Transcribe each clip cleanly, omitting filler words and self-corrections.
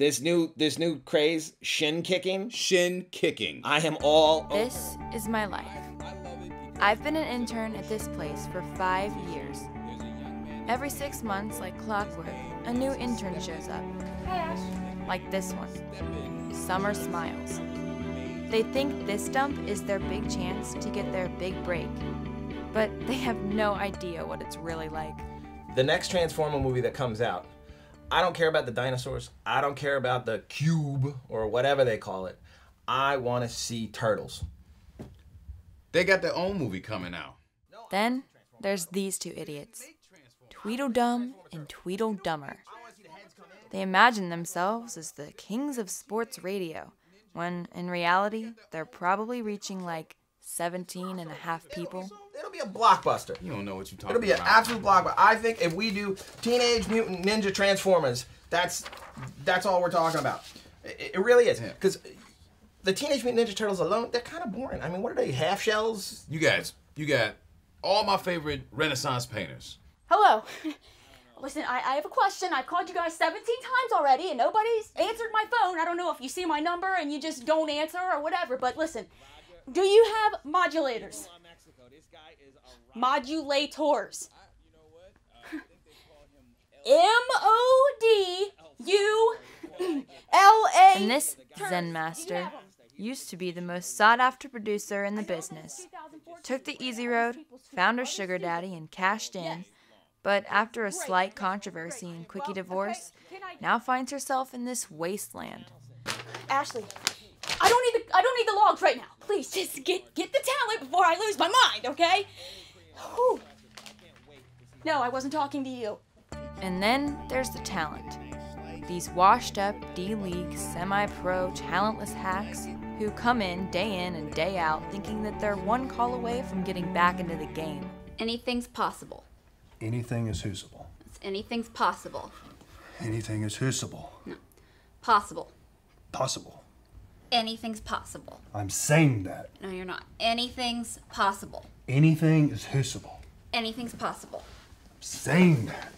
This new craze, shin kicking. Shin kicking. I am all. This is my life. I've been an intern at this place for 5 years. Every 6 months, like clockwork, a new intern shows up. Hi, Ash. Like this one, Summer Smiles. They think this dump is their big chance to get their big break, but they have no idea what it's really like. The next Transformer movie that comes out, I don't care about the dinosaurs. I don't care about the cube or whatever they call it. I want to see turtles. They got their own movie coming out. Then there's these two idiots, Tweedledum and Tweedledummer. They imagine themselves as the kings of sports radio, when in reality, they're probably reaching like 17 and a half people. It'll be a blockbuster. You don't know what you're talking It'll about. be an absolute blockbuster. I think if we do Teenage Mutant Ninja Transformers, that's all we're talking about. It really is. Because the Teenage Mutant Ninja Turtles alone, they're kind of boring. I mean, what are they, half shells? You guys, you got all my favorite Renaissance painters. Hello. Listen, I have a question. I've called you guys 17 times already and nobody's answered my phone. I don't know if you see my number and you just don't answer or whatever, but listen, do you have modulators? Modulators. M-O-D-U-L-A. And this Zen master used to be the most sought-after producer in the business. Took the easy road, found her sugar daddy, and cashed in. But after a slight controversy and quickie divorce, now finds herself in this wasteland. Ashley, I don't need the logs right now. Please, just get the talent before I lose my mind, okay? Whew. No, I wasn't talking to you. And then there's the talent. These washed-up, D-League, semi-pro, talentless hacks who come in and day out thinking that they're one call away from getting back into the game. Anything's possible. Anything is whoosable. Anything's possible. Anything is whoosable. No. Possible. Possible. Anything's possible. I'm saying that. No, you're not. Anything's possible. Anything is whoosable. Anything's possible. I'm saying that.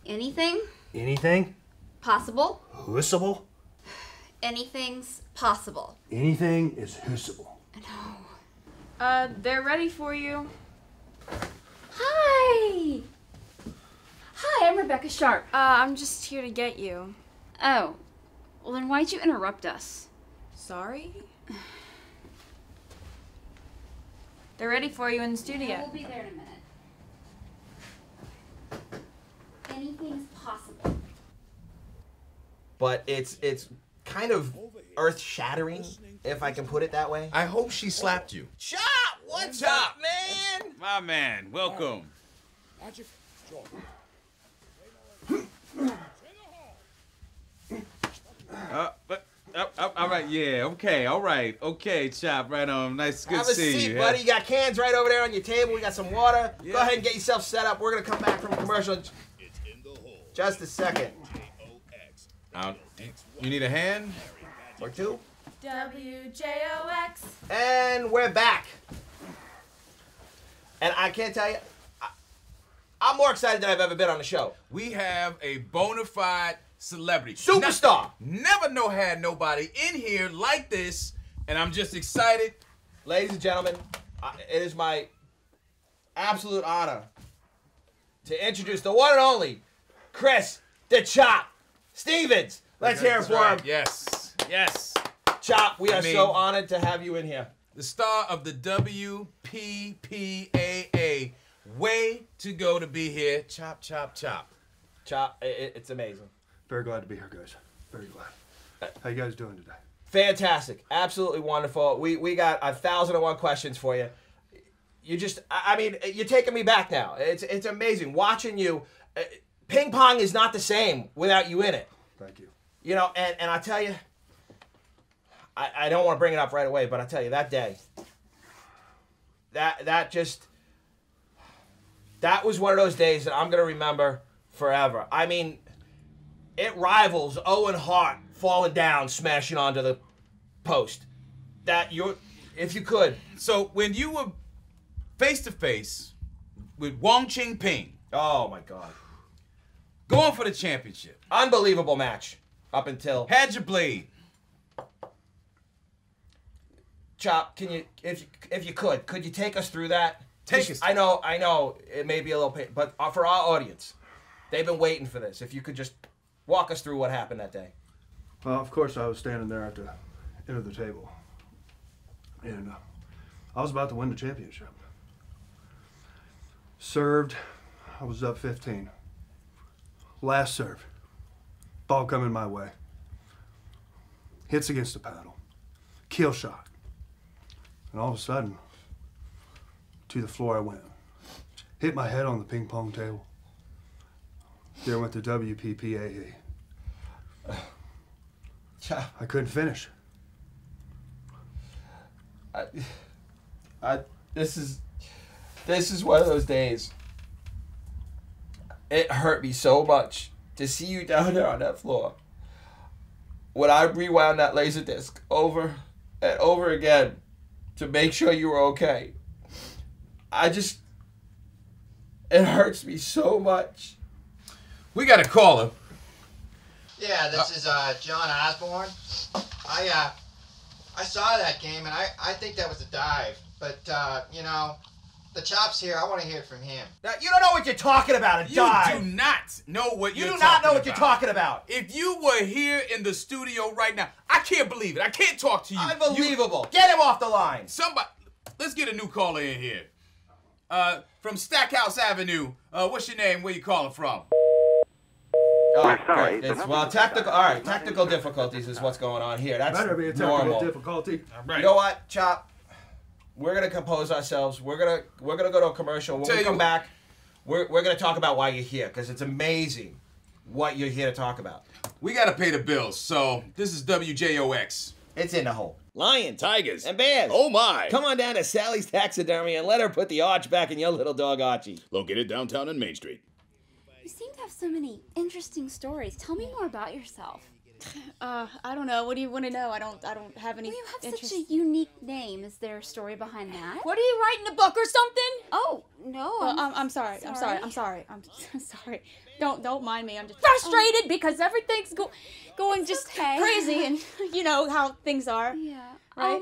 Anything? Anything? Possible. Whoosable? Anything's possible. Anything is whoosable. No. They're ready for you. Hi! Hi, I'm Rebecca Sharp. I'm just here to get you. Oh. Well, then why'd you interrupt us? Sorry? They're ready for you in the studio. We'll be there in a minute. Anything's possible. But it's kind of earth-shattering, if I can put it that way. I hope she slapped you. Chop! What's up, man? My man, welcome. All right, yeah, okay, all right, okay, Chop, right on. Nice, good Have to a see seat, you. buddy. You got cans right over there on your table. We got some water. Yeah. Go ahead and get yourself set up. We're gonna come back from a commercial in just a second. You need a hand? Or two. WJOX. And we're back. And I can't tell you, I'm more excited than I've ever been on the show. We have a bona fide celebrity. Superstar. Never had nobody in here like this, and I'm just excited. Ladies and gentlemen, it is my absolute honor to introduce the one and only Chris the Chop Stevens. Let's hear it for him. Yes, yes. Chop, we are so honored to have you in here. The star of the WPPAA. Way to go to be here. Chop, chop, chop. Chop, it's amazing. Very glad to be here, guys. Very glad. How you guys doing today? Fantastic. Absolutely wonderful. We got 1,001 questions for you. You just, I mean, you're taking me back now. It's amazing. Watching you, ping pong is not the same without you in it. Thank you. You know, and I tell you, I don't want to bring it up right away, but I tell you, that day, that was one of those days that I'm going to remember forever. I mean, it rivals Owen Hart falling down, smashing onto the post. If you could. So when you were face to face with Wong Ching Ping. Oh my God. Going for the championship. Unbelievable match. up until... Had your blade. Chop, can you, if you could you take us through that? Take us. I know, it may be a little pain, but for our audience, they've been waiting for this. If you could just walk us through what happened that day. Well, of course, I was standing there at the end of the table. And I was about to win the championship. Served, I was up 15. Last serve, ball coming my way. Hits against the paddle. Kill shot. And all of a sudden, to the floor I went. Hit my head on the ping pong table. There went the WPPAA. I couldn't finish. This is one of those days. It hurt me so much to see you down there on that floor. When I rewound that laser disc over and over again to make sure you were okay, it hurts me so much. We got a caller. Yeah, this is John Osborne. I saw that game, and I think that was a dive. But, you know, the Chop's here. I want to hear it from him. Now, you don't know what you're talking about, You do not know what you're talking about. You do not know what you're talking about. If you were here in the studio right now, I can't believe it. I can't talk to you. Unbelievable. Get him off the line. Somebody, let's get a new caller in here. From Stackhouse Avenue. What's your name? Where you calling from? Oh, sorry. Well, technical difficulties is what's going on here. That's Better be a technical normal. difficulty. Right. You know what, Chop? We're gonna compose ourselves. We're gonna go to a commercial. When we come back, we're gonna talk about why you're here, because it's amazing what you're here to talk about. We gotta pay the bills, so this is WJOX. It's in the hole. Lions, tigers, and bears. Oh my! Come on down to Sally's Taxidermy and let her put the arch back in your little dog Archie. Located downtown on Main Street. You seem to have so many interesting stories. Tell me more about yourself. I don't know. What do you want to know? I don't have any. Well, you have interest. such a unique name. Is there a story behind that? What are you writing a book or something? Oh no. Well, I'm sorry. sorry. I'm sorry. I'm sorry. Don't mind me. I'm just frustrated because everything's going just okay. crazy, and you know how things are. Yeah. Right?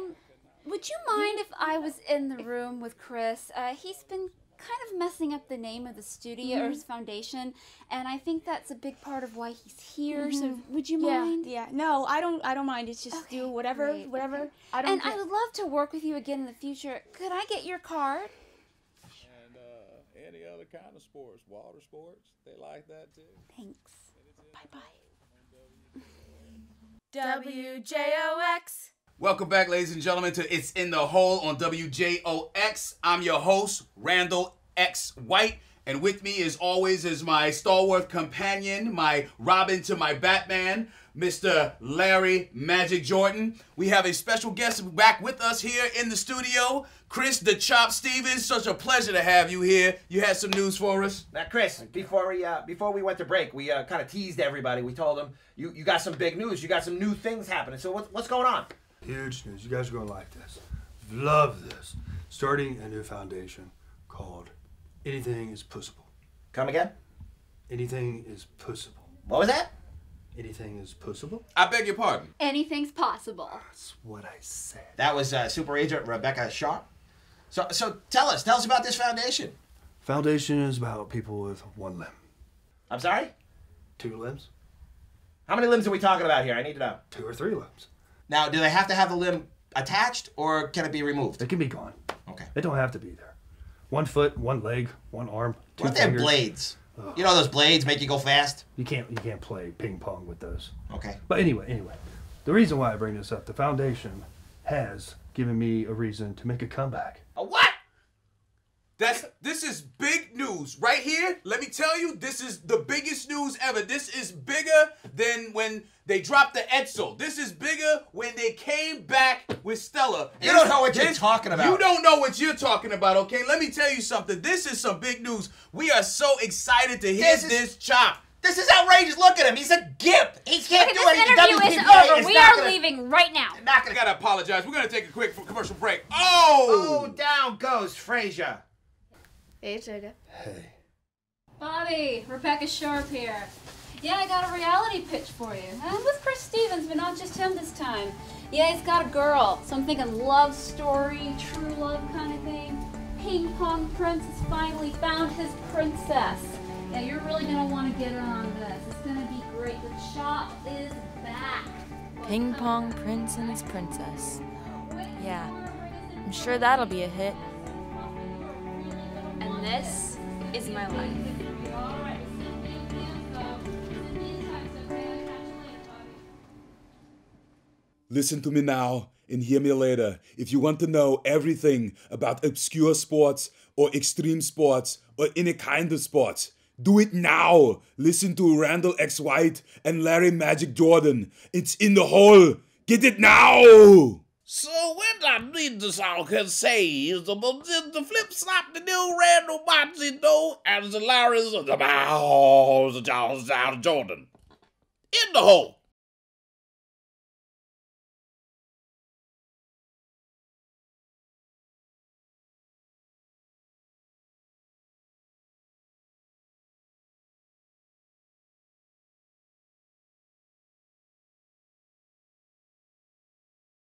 Would you mind if I was in the room with Chris? He's been kind of messing up the name of the studio or his foundation, and I think that's a big part of why he's here. So would you mind? Yeah. No, I don't mind. It's just do whatever. great, okay. I don't. I would love to work with you again in the future. Could I get your card? And any other kind of sports, water sports, they like that too. Thanks. Bye-bye. WJOX. Welcome back, ladies and gentlemen, to It's in the Hole on WJOX. I'm your host, Randal X. White, and with me, as always, is my stalwart companion, my Robin to my Batman, Mr. Larry Magic Jordan. We have a special guest back with us here in the studio, Chris the Chop Stevens. Such a pleasure to have you here. You had some news for us? Now, Chris, before we went to break, we kind of teased everybody. We told them you got some big news. You got some new things happening. So what's going on? Huge news. You guys are going to like this. Love this. Starting a new foundation called Anything is Possible. Come again? Anything is possible. What was that? Anything is possible? I beg your pardon. Anything's possible. That's what I said. That was Super Agent Rebecca Sharp. So tell us about this foundation. Foundation is about people with one limb. I'm sorry? 2 limbs? How many limbs are we talking about here? I need to know. 2 or 3 limbs. Now, do they have to have the limb attached, or can it be removed? It can be gone. Okay. It don't have to be there. 1 foot, 1 leg, 1 arm, 2 What if they have fingers. blades? Ugh. You know those blades make you go fast? You can't play ping pong with those. Okay. But anyway, the reason why I bring this up, the foundation has given me a reason to make a comeback. A what? This is big news right here. Let me tell you, this is the biggest news ever. This is bigger than when they dropped the Edsel. This is bigger when they came back with Stella. You don't know what you're talking about. You don't know what you're talking about, okay? Let me tell you something. This is some big news. We are so excited to hear this chop. This is outrageous. Look at him. He's a gimp. He can't Okay, do this anything. interview is WPPA over. is We not are gonna- leaving right now. Not I gonna. gotta apologize. We're gonna take a quick commercial break. Oh, Oh! down goes Frasier. Hey, Sugar. Hey. Bobby, Rebecca Sharp here. Yeah, I got a reality pitch for you. I'm with Chris Stevens, but not just him this time. Yeah, he's got a girl, so I'm thinking love story, true love kind of thing. Ping Pong Prince has finally found his princess. Yeah, you're really gonna want to get in on this. It's gonna be great. The Chop is back. Ping Pong Prince and his princess. Yeah, I'm sure that'll be a hit. And this is my life. Listen to me now and hear me later. If you want to know everything about obscure sports or extreme sports or any kind of sports, do it now. Listen to Randal X. White and Larry Magic Jordan. It's in the hole. Get it now. So what I need to all can say is the flip slap the new Randal Magic and the Larry's of the Jordan. In the hole.